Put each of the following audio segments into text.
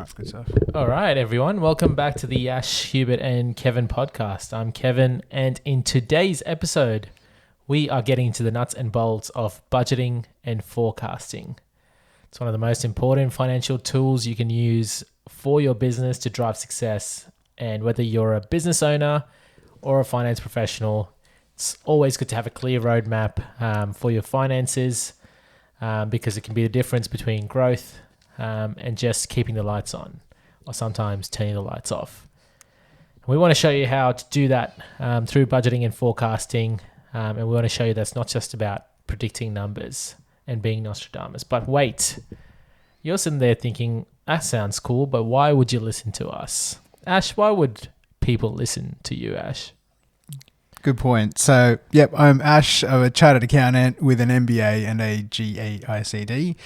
That's good stuff. All right, everyone. Welcome back to the Ash, Hubert, and Kevin podcast. I'm Kevin, and in today's episode, we are getting into the nuts and bolts of budgeting and forecasting. It's one of the most important financial tools you can use for your business to drive success. And whether you're a business owner or a finance professional, it's always good to have a clear roadmap for your finances because it can be the difference between growth and just keeping the lights on, or sometimes turning the lights off. We want to show you how to do that through budgeting and forecasting, and we want to show you that's not just about predicting numbers and being Nostradamus. But wait, you're sitting there thinking, that sounds cool, but why would you listen to us? Ash, why would people listen to you, Ash? Good point. So, I'm Ash. I'm a chartered accountant with an MBA and a GAICD.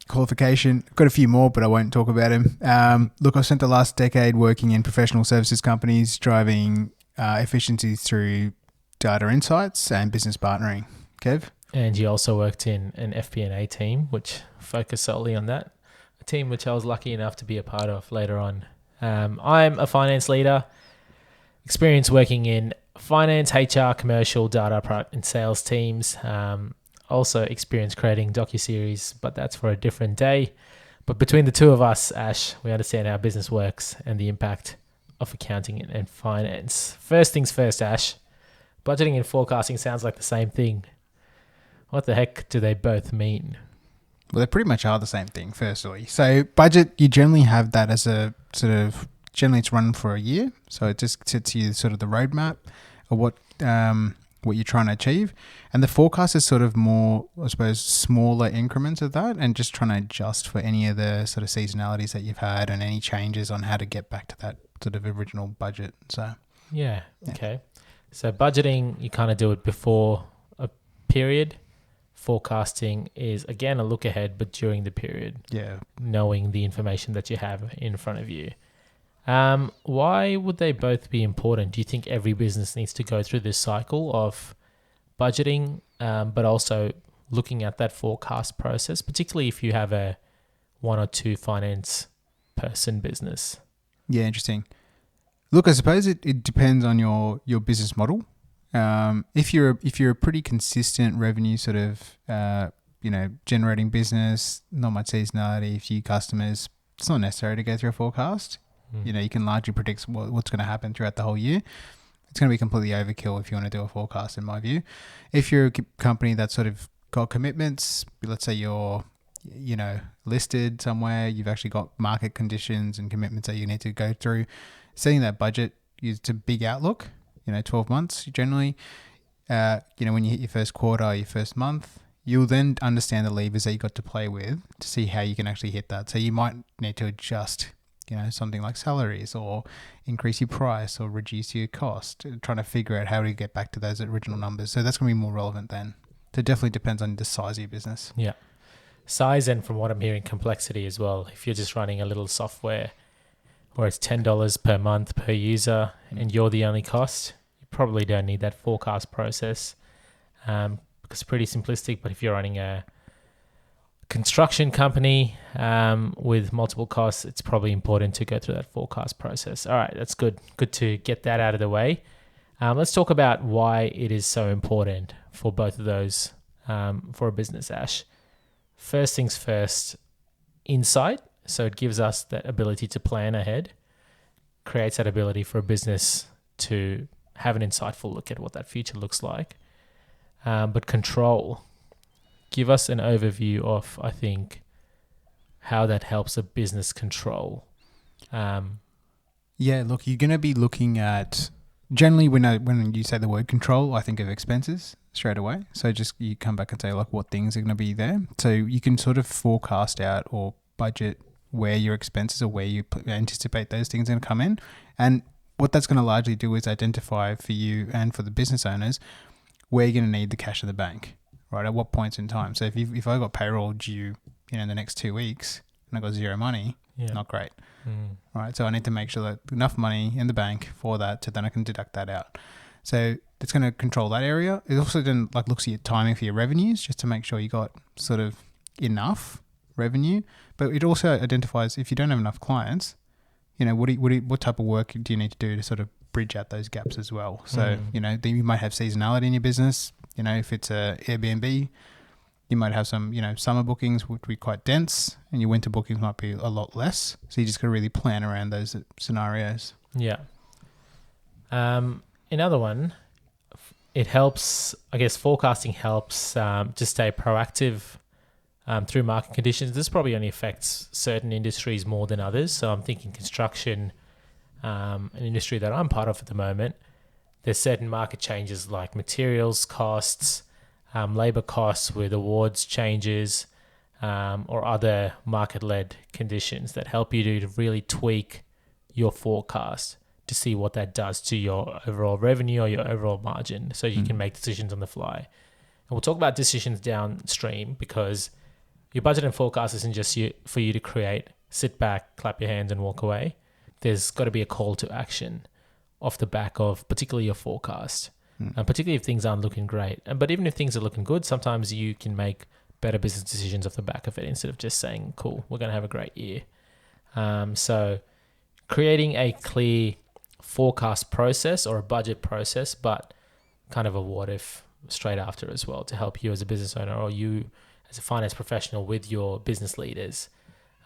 Qualification. Got a few more, but I won't talk about them. Look, I've spent the last decade working in professional services companies, driving efficiencies through data insights and business partnering. Kev? And you also worked in an FP&A team, which focused solely on that. A team which I was lucky enough to be a part of later on. I'm a finance leader, experience working in finance, HR, commercial, data, product, and sales teams. Also experience creating docuseries, but that's for a different day. But between the two of us, Ash, we understand how business works and the impact of accounting and finance. First things first, Ash. Budgeting and forecasting sounds like the same thing. What the heck do they both mean? Well, they pretty much are the same thing, firstly. So budget, you generally have that as a sort of, generally it's run for a year. So it just sets you sort of the roadmap of what you're trying to achieve. And the forecast is sort of more, I suppose, smaller increments of that and just trying to adjust for any of the sort of seasonalities that you've had and any changes on how to get back to that sort of original budget. So Yeah. Okay. So budgeting, you kind of do it before a period. Forecasting is, again, a look ahead, but during the period. Yeah. Knowing the information that you have in front of you. Why would they both be important? Do you think every business needs to go through this cycle of budgeting, but also looking at that forecast process, particularly if you have a one or two finance person business? Yeah, interesting. Look, I suppose it depends on your business model. If you're a pretty consistent revenue sort of generating business, not much seasonality, few customers, it's not necessary to go through a forecast. You can largely predict what's going to happen throughout the whole year. It's going to be completely overkill if you want to do a forecast, in my view. If you're a company that's sort of got commitments, let's say you're, listed somewhere, you've actually got market conditions and commitments that you need to go through. Setting that budget is a big outlook, 12 months generally. When you hit your first quarter, your first month, you'll then understand the levers that you got to play with to see how you can actually hit that. So you might need to adjust something like salaries or increase your price or reduce your cost, trying to figure out how to get back to those original numbers. So that's going to be more relevant then. So it definitely depends on the size of your business. Yeah. Size, and from what I'm hearing, complexity as well. If you're just running a little software where it's $10 per month per user and you're the only cost, you probably don't need that forecast process because it's pretty simplistic. But if you're running a construction company with multiple costs, it's probably important to go through that forecast process. All right, that's good. Good to get that out of the way. Let's talk about why it is so important for both of those for a business, Ash. First things first, insight. So it gives us that ability to plan ahead, creates that ability for a business to have an insightful look at what that future looks like. But control. Give us an overview of, I think, how that helps a business control. Look, you're going to be looking at, generally when you say the word control, I think of expenses straight away. So just you come back and say like what things are going to be there. So you can sort of forecast out or budget where your expenses or where you anticipate those things are going to come in. And what that's going to largely do is identify for you and for the business owners where you're going to need the cash in the bank. Right, at what points in time? So if I got payroll due, in the next 2 weeks and I got zero money, not great. Right, so I need to make sure that enough money in the bank for that, so then I can deduct that out. So it's going to control that area. It also then looks at your timing for your revenues, just to make sure you got sort of enough revenue, but it also identifies if you don't have enough clients, what type of work do you need to do to sort of bridge out those gaps as well. So, then you might have seasonality in your business. If it's a Airbnb, you might have some, summer bookings would be quite dense and your winter bookings might be a lot less. So you just got to really plan around those scenarios. Yeah. Another one, it helps, I guess forecasting helps to stay proactive through market conditions. This probably only affects certain industries more than others. So I'm thinking construction, an industry that I'm part of at the moment. There's certain market changes like materials costs, labor costs with awards changes, or other market-led conditions that help you to really tweak your forecast to see what that does to your overall revenue or your overall margin, so you can make decisions on the fly. And we'll talk about decisions downstream, because your budget and forecast isn't just for you to create, sit back, clap your hands and walk away. There's got to be a call to action off the back of particularly your forecast, and particularly if things aren't looking great. But even if things are looking good, sometimes you can make better business decisions off the back of it instead of just saying, cool, we're going to have a great year. So creating a clear forecast process or a budget process, but kind of a what if straight after as well, to help you as a business owner or you as a finance professional with your business leaders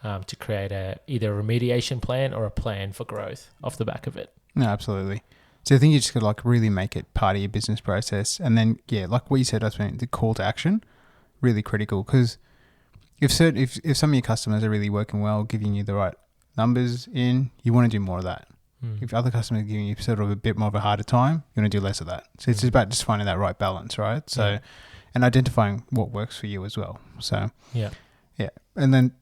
to create either a remediation plan or a plan for growth off the back of it. No, absolutely. So I think you just got to really make it part of your business process. And then, like what you said, the call to action, really critical, because if some of your customers are really working well, giving you the right numbers in, you want to do more of that. If other customers are giving you sort of a bit more of a harder time, you want to do less of that. So it's about just finding that right balance, right? So, and identifying what works for you as well. So, yeah. And then,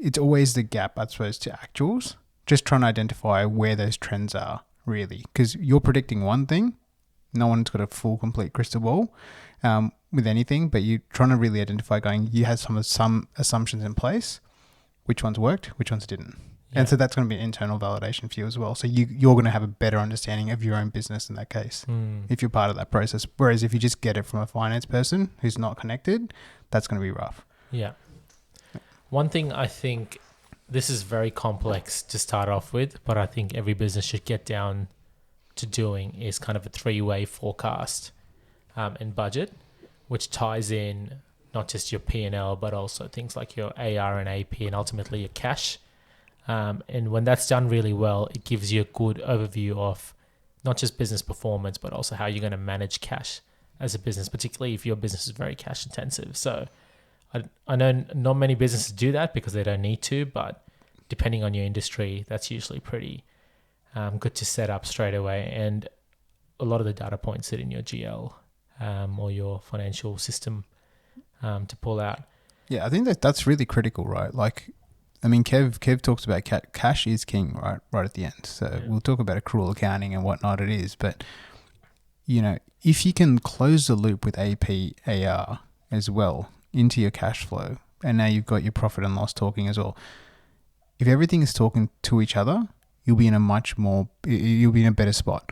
it's always the gap, I suppose, to actuals, just trying to identify where those trends are really, because you're predicting one thing. No one's got a full, complete crystal ball with anything, but you're trying to really identify you had some assumptions in place, which ones worked, which ones didn't. And so that's going to be internal validation for you as well. So you're going to have a better understanding of your own business in that case, if you're part of that process. Whereas if you just get it from a finance person who's not connected, that's going to be rough. Yeah. One thing I think, this is very complex to start off with, but I think every business should get down to doing is kind of a 3-way forecast and budget, which ties in not just your P&L, but also things like your AR and AP and ultimately your cash. And when that's done really well, it gives you a good overview of not just business performance, but also how you're going to manage cash as a business, particularly if your business is very cash intensive. So I know not many businesses do that because they don't need to, but depending on your industry, that's usually pretty good to set up straight away. And a lot of the data points sit in your GL or your financial system to pull out. Yeah, I think that's really critical, right? Like, I mean, Kev talks about cash is king, right at the end. So we'll talk about accrual accounting and whatnot it is. But, if you can close the loop with AP, AR as well into your cash flow, and now you've got your profit and loss talking as well. If everything is talking to each other, you'll be in a better spot.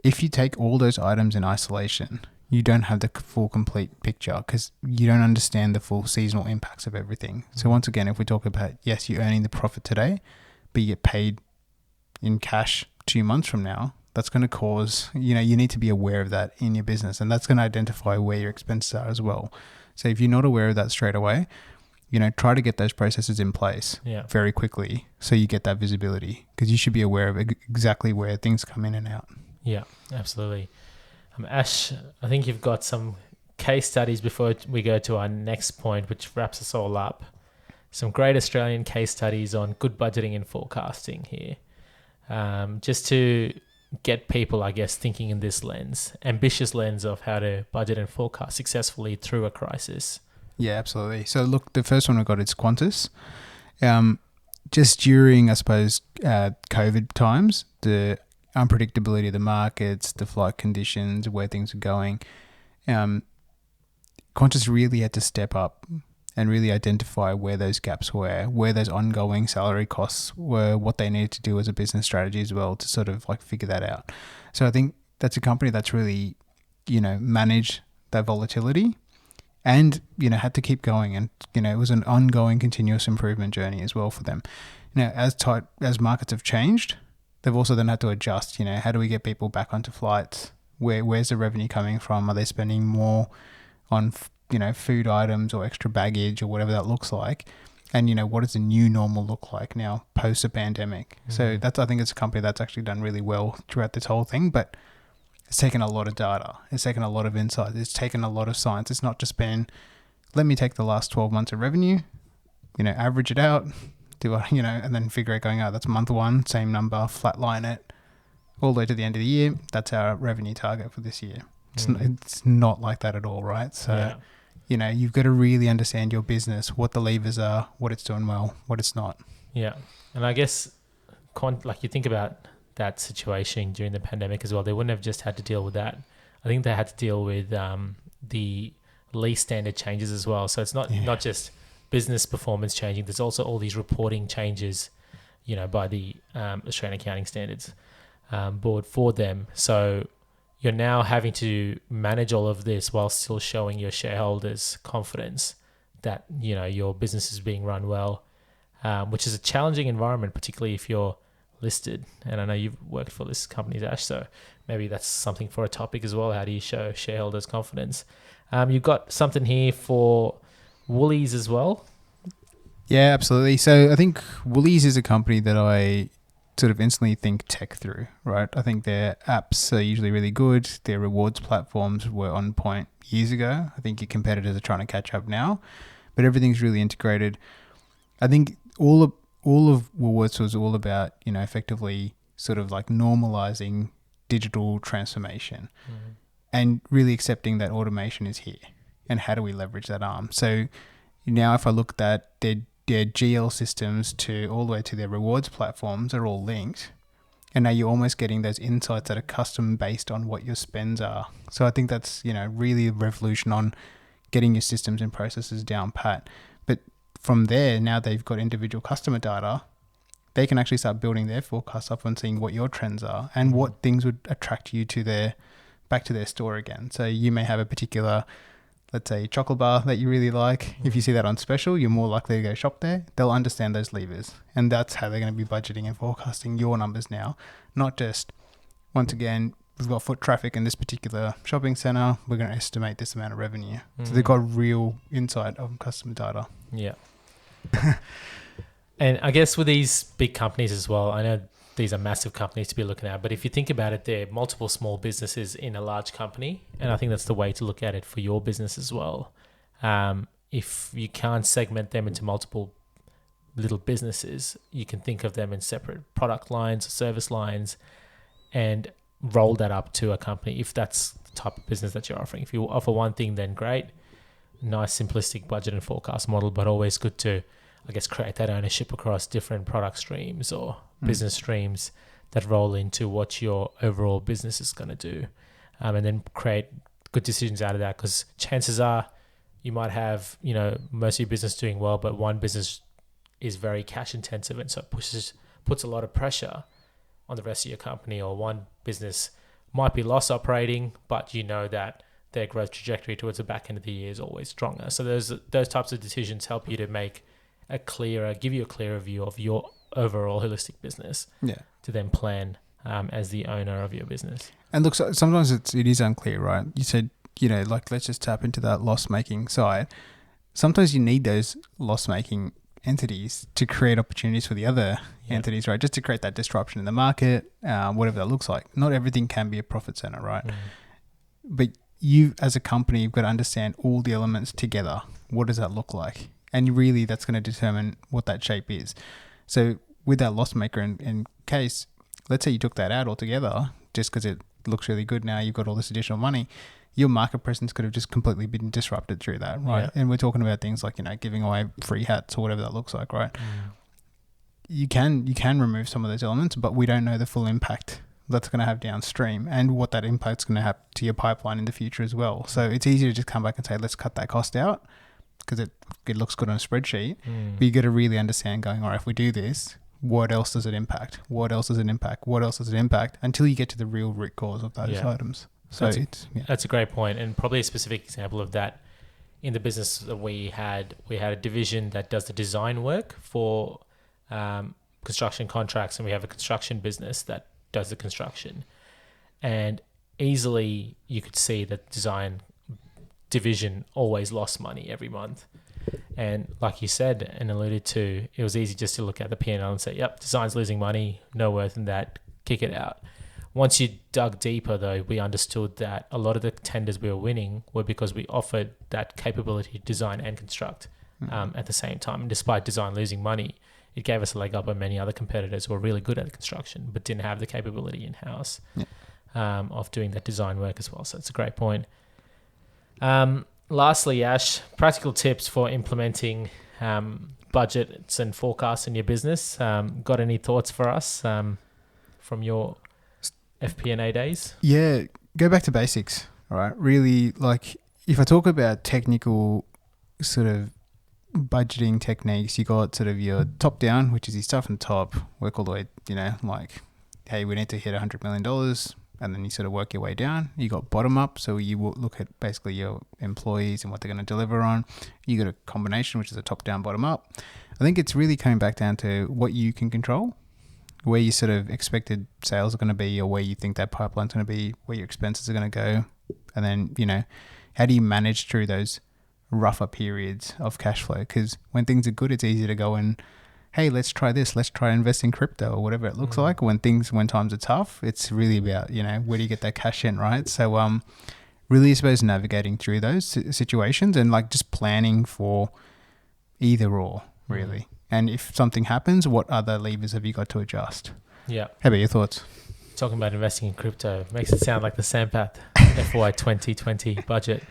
If you take all those items in isolation, you don't have the full complete picture because you don't understand the full seasonal impacts of everything. So once again, if we talk about, yes, you're earning the profit today, but you get paid in cash 2 months from now, that's going to cause, you need to be aware of that in your business, and that's going to identify where your expenses are as well. So if you're not aware of that straight away, try to get those processes in place very quickly so you get that visibility, because you should be aware of exactly where things come in and out. Yeah, absolutely. Ash, I think you've got some case studies before we go to our next point, which wraps us all up. Some great Australian case studies on good budgeting and forecasting here. Just to get people, I guess, thinking in this ambitious lens of how to budget and forecast successfully through a crisis. Yeah, absolutely. So look, the first one we got is Qantas. Just during, I suppose, COVID times, the unpredictability of the markets, the flight conditions, where things are going, Qantas really had to step up and really identify where those gaps were, where those ongoing salary costs were, what they needed to do as a business strategy as well to sort of figure that out. So I think that's a company that's really, managed that volatility and, had to keep going. And, it was an ongoing continuous improvement journey as well for them. Now, as markets have changed, they've also then had to adjust, how do we get people back onto flights? Where's the revenue coming from? Are they spending more on, food items or extra baggage or whatever that looks like? And, what does the new normal look like now post the pandemic? So I think it's a company that's actually done really well throughout this whole thing, but it's taken a lot of data. It's taken a lot of insight. It's taken a lot of science. It's not just been, let me take the last 12 months of revenue, average it out, and then figure out going, that's month one, same number, flatline it all the way to the end of the year. That's our revenue target for this year. It's not like that at all, right? So, you've got to really understand your business, what the levers are, what it's doing well, what it's not. Yeah. And I guess, you think about that situation during the pandemic as well, they wouldn't have just had to deal with that. I think they had to deal with the lease standard changes as well. So it's not just business performance changing. There's also all these reporting changes, by the Australian Accounting Standards Board for them. So you're now having to manage all of this while still showing your shareholders confidence that, your business is being run well, which is a challenging environment, particularly if you're listed. And I know you've worked for listed companies, Ash, so maybe that's something for a topic as well. How do you show shareholders confidence? You've got something here for Woolies as well. Yeah, absolutely. So I think Woolies is a company that I sort of instantly think tech through, right? I think their apps are usually really good. Their rewards platforms were on point years ago. I think your competitors are trying to catch up now, but everything's really integrated. I think all of Woolworths was all about, effectively sort of like normalizing digital transformation and really accepting that automation is here and how do we leverage that arm. So now if I look at their GL systems to all the way to their rewards platforms are all linked, and now you're almost getting those insights that are custom based on what your spends are. So I think that's, really a revolution on getting your systems and processes down pat. But from there, now they've got individual customer data, they can actually start building their forecasts up and seeing what your trends are and what things would attract you to back to their store again. So you may have a particular, let's say, chocolate bar that you really like. If you see that on special, you're more likely to go shop there. They'll understand those levers, and that's how they're going to be budgeting and forecasting your numbers now. Not just, once again, we've got foot traffic in this particular shopping center, we're going to estimate this amount of revenue. So they've got real insight of customer data. Yeah. And I guess with these big companies as well, I know these are massive companies to be looking at, but if you think about it, there are multiple small businesses in a large company, and I think that's the way to look at it for your business as well. If you can't segment them into multiple little businesses, you can think of them in separate product lines or service lines and roll that up to a company if that's the type of business that you're offering. If you offer one thing, then great. Nice simplistic budget and forecast model, but always good to, I guess, create that ownership across different product streams or business streams that roll into what your overall business is going to do, and then create good decisions out of that, because chances are you might have, most of your business doing well, but one business is very cash intensive, and so it puts a lot of pressure on the rest of your company. Or one business might be loss operating, but that their growth trajectory towards the back end of the year is always stronger. So those types of decisions help you to give you a clearer view of your overall holistic business. Yeah. To then plan as the owner of your business. And look, so sometimes it is unclear, right? You said, let's just tap into that loss-making side. Sometimes you need those loss-making entities to create opportunities for the other entities, right? Just to create that disruption in the market, whatever that looks like. Not everything can be a profit center, right? But you as a company, you've got to understand all the elements together. What does that look like? And really that's going to determine what that shape is. So with that loss maker in case, let's say you took that out altogether just because it looks really good now, you've got all this additional money, your market presence could have just completely been disrupted through that, right? Yeah. And we're talking about things like, giving away free hats or whatever that looks like, right? You can remove some of those elements, but we don't know the full impact that's going to have downstream and what that impact's going to have to your pipeline in the future as well. So it's easy to just come back and say, let's cut that cost out because it looks good on a spreadsheet. But you got to really understand going, all right, if we do this, what else does it impact? What else does it impact? What else does it impact? Until you get to the real root cause of those items. So that's a great point, and probably a specific example of that in the business that we had a division that does the design work for construction contracts, and we have a construction business that does the construction. And easily you could see that design division always lost money every month. And like you said and alluded to, it was easy just to look at the P&L and say, yep, design's losing money, no worth in that, kick it out. Once you dug deeper, though, we understood that a lot of the tenders we were winning were because we offered that capability to design and construct at the same time. And despite design losing money, it gave us a leg up on many other competitors who were really good at construction but didn't have the capability in-house of doing that design work as well. So it's a great point. Lastly, Ash, practical tips for implementing budgets and forecasts in your business. Got any thoughts for us from your FP&A days? Yeah, go back to basics, all right? Really, like, if I talk about technical sort of budgeting techniques, you got sort of your top down, which is your stuff on top, work all the way, like, hey, we need to hit $100 million, and then you sort of work your way down. You got bottom up, so you will look at basically your employees and what they're going to deliver on. You got a combination, which is a top down, bottom up. I think it's really coming back down to what you can control, where your sort of expected sales are going to be, or where you think that pipeline's going to be, where your expenses are going to go. And then, how do you manage through those rougher periods of cash flow? Because when things are good, it's easy to go and, hey, let's try this. Let's try invest in crypto or whatever it looks like. When times are tough, it's really about, where do you get that cash in, right? So really, I suppose, navigating through those situations and like just planning for either or, really. And if something happens, what other levers have you got to adjust? Yeah. How about your thoughts? Talking about investing in crypto makes it sound like the Sampath FY 2020 budget.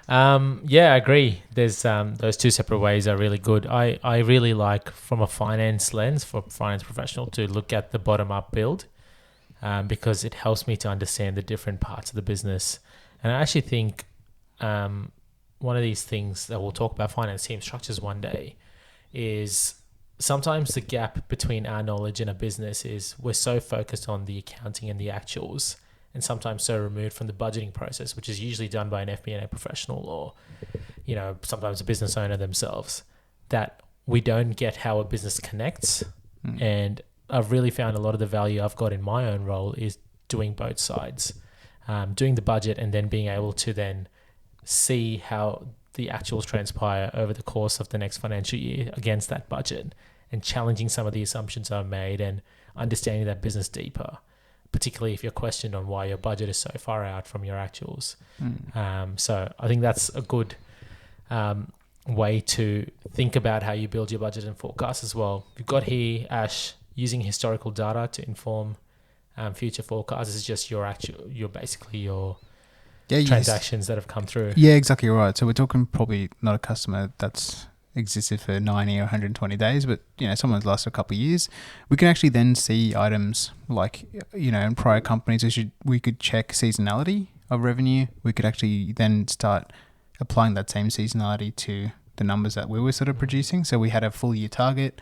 Yeah, I agree. There's those two separate ways are really good. I really like, from a finance lens, for a finance professional, to look at the bottom-up build because it helps me to understand the different parts of the business. And I actually think one of these things that we'll talk about finance team structures one day is sometimes the gap between our knowledge and a business is we're so focused on the accounting and the actuals, and sometimes so removed from the budgeting process, which is usually done by an FP&A professional or, sometimes a business owner themselves, that we don't get how a business connects. And I've really found a lot of the value I've got in my own role is doing both sides, doing the budget and then being able to then see how the actuals transpire over the course of the next financial year against that budget, and challenging some of the assumptions I've made and understanding that business deeper, particularly if you're questioned on why your budget is so far out from your actuals. So I think that's a good way to think about how you build your budget and forecast as well. You've got here, Ash, using historical data to inform future forecasts. This is just your transactions that have come through. Yeah, exactly right. So we're talking probably not a customer that's existed for 90 or 120 days, but someone's lasted a couple of years. We can actually then see items like in prior companies. We could check seasonality of revenue. We could actually then start applying that same seasonality to the numbers that we were sort of producing. So we had a full year target,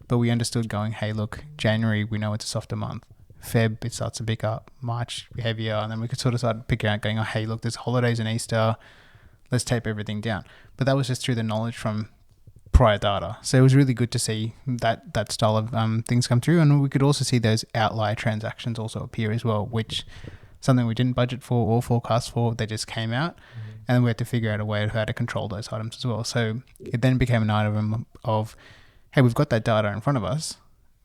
but we understood going, hey, look, January, we know it's a softer month. Feb, it starts to pick up. March, heavier. And then we could sort of start picking out going, oh, hey, look, there's holidays and Easter. Let's tape everything down. But that was just through the knowledge from prior data. So it was really good to see that style of things come through. And we could also see those outlier transactions also appear as well, which something we didn't budget for or forecast for, they just came out. And then we had to figure out a way of how to control those items as well. So it then became an item of, hey, we've got that data in front of us.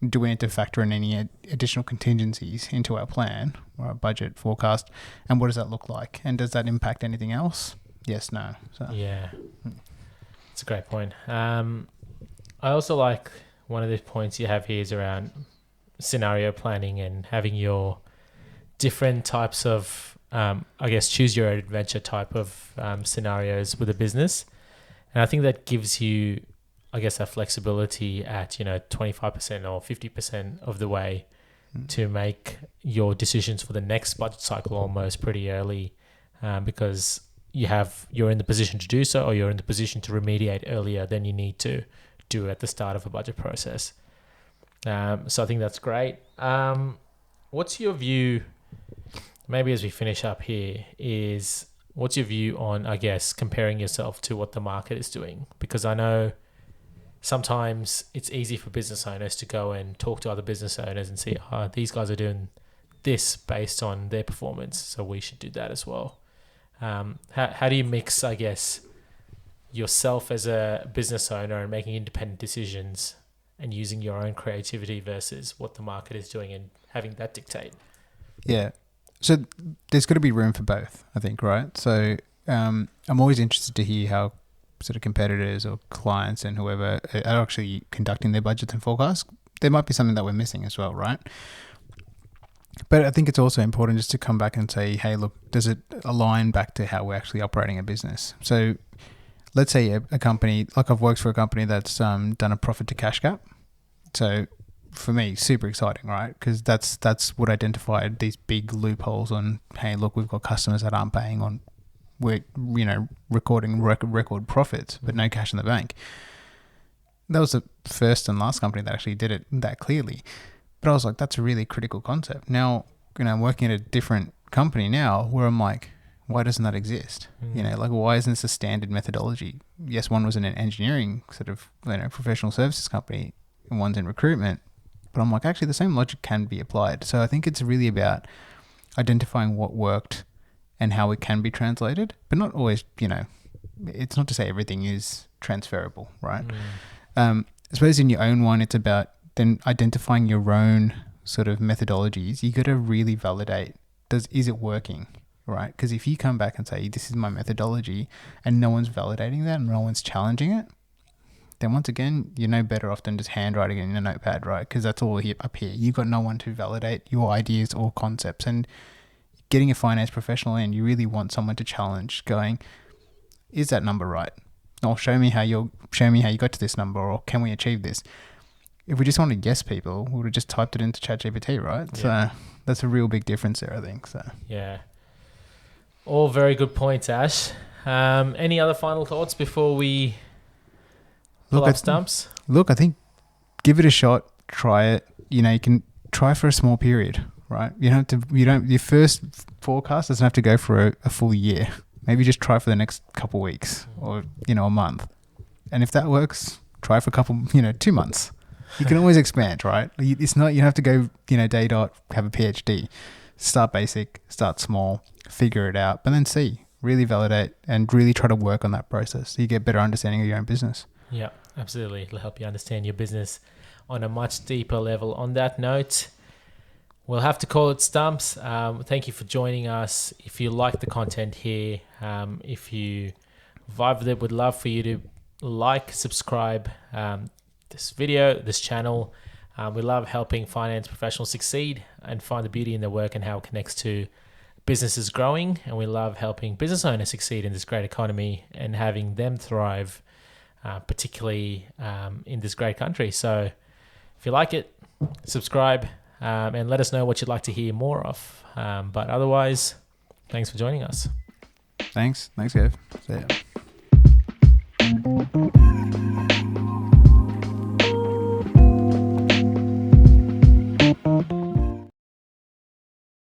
Do we need to factor in any additional contingencies into our plan or our budget forecast? And what does that look like? And does that impact anything else? Yes, no. So. Yeah, it's a great point. I also like one of the points you have here is around scenario planning and having your different types of, choose your adventure type of scenarios with a business. And I think that gives you, that flexibility at, 25% or 50% of the way to make your decisions for the next budget cycle almost pretty early because you're in the position to do so, or you're in the position to remediate earlier than you need to do at the start of a budget process. So I think that's great. What's your view, maybe as we finish up here, is what's your view on, I guess, comparing yourself to what the market is doing? Because I know sometimes it's easy for business owners to go and talk to other business owners and see, these guys are doing this based on their performance, so we should do that as well. How do you mix, I guess, yourself as a business owner and making independent decisions and using your own creativity versus what the market is doing and having that dictate? Yeah. So there's got to be room for both, I think, right? So I'm always interested to hear how sort of competitors or clients and whoever are actually conducting their budgets and forecasts. There might be something that we're missing as well, right? But I think it's also important just to come back and say, hey, look, does it align back to how we're actually operating a business? So let's say a company, like I've worked for a company that's done a profit to cash gap. So for me, super exciting, right? Because that's what identified these big loopholes on, hey, look, we've got customers that aren't paying on, we're, recording record profits, but no cash in the bank. That was the first and last company that actually did it that clearly. But I was like, that's a really critical concept. Now, I'm working at a different company now where I'm like, why doesn't that exist? Why isn't this a standard methodology? Yes, one was in an engineering sort of, professional services company and one's in recruitment. But I'm like, actually, the same logic can be applied. So I think it's really about identifying what worked and how it can be translated, but not always, it's not to say everything is transferable, right? I suppose in your own one, it's about then identifying your own sort of methodologies. You got to really validate, is it working, right? Because if you come back and say, this is my methodology, and no one's validating that and no one's challenging it, then once again, you're no better off than just handwriting it in a notepad, right? Because that's all up here. You've got no one to validate your ideas or concepts. And getting a finance professional in, you really want someone to challenge, going, is that number right? Or show me how you got to this number, or can we achieve this? If we just wanted yes people, we would have just typed it into ChatGPT, right? Yeah. So that's a real big difference there, I think. So yeah, all very good points, Ash. Any other final thoughts before we pull up stumps? Look, I think give it a shot. Try it. You can try for a small period, right? Your first forecast doesn't have to go for a full year. Maybe just try for the next couple of weeks or a month. And if that works, try for a couple, 2 months. You can always expand, right? It's not, you have to go, day dot, have a PhD. Start basic, start small, figure it out, but then really validate and really try to work on that process so you get better understanding of your own business. Yeah, absolutely. It'll help you understand your business on a much deeper level. On that note, we'll have to call it stumps. Thank you for joining us. If you like the content here, if you vibe with it, we'd love for you to like, subscribe, this video, this channel. We love helping finance professionals succeed and find the beauty in their work and how it connects to businesses growing. And we love helping business owners succeed in this great economy and having them thrive, particularly in this great country. So if you like it, subscribe and let us know what you'd like to hear more of. But otherwise, thanks for joining us. Thanks, Gav. See ya.